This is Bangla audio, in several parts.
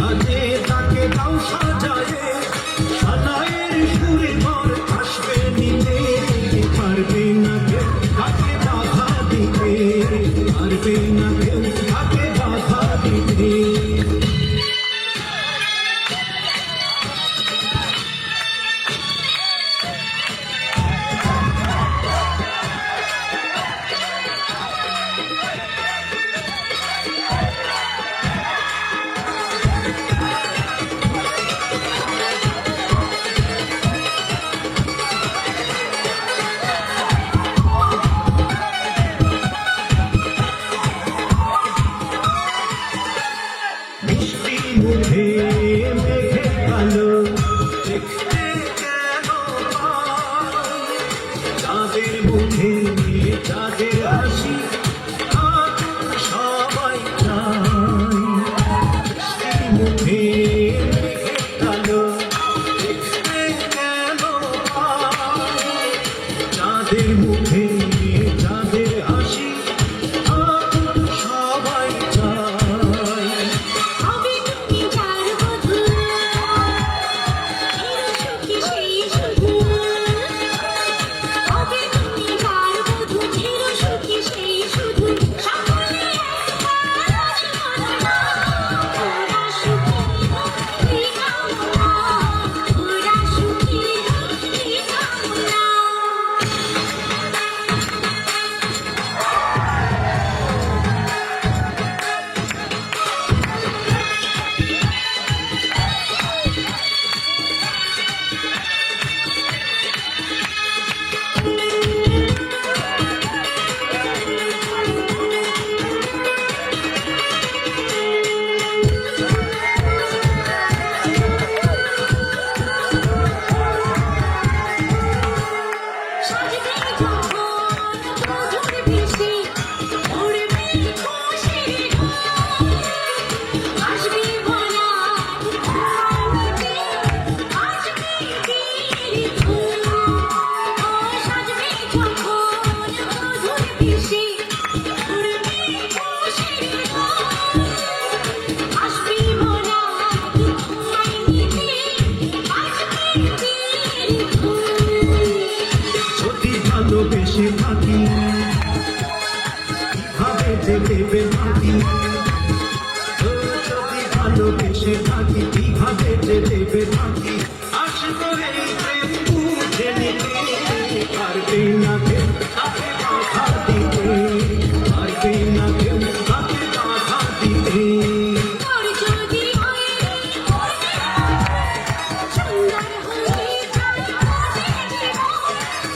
সাজে তাকে দাও সাজায়ে সানায়ের সুরে ঘর আসবে নিতে পারবে না কেউ তাকে বাধা দিতে পারবে না কেউ তাকে বাধা দিতে মুখে মেঘে কালো দেখতে কেন চাঁদের মুখে চাঁদের হাসি সবাই চায় মুখে মেঘে কালো দেখতে কেন চাঁদের মুখে চাঁদের হাসি সবাই চায় ভালোবেসে থাকি কিভাবে যে দেবে থাকি যদি ভালোবেসে থাকি কিভাবে যে দেবে থাকি আসবো এই প্রেম বুঝে নিতে পারবে না কেউ তাকে বাধা দিতে পারবে না কেউ তাকে বাধা দিতে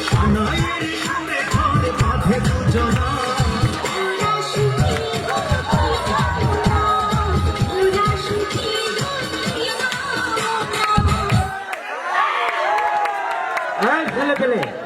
সানায়ের সুরে ঘর বাঁধে দুজনা ছেলে পেলে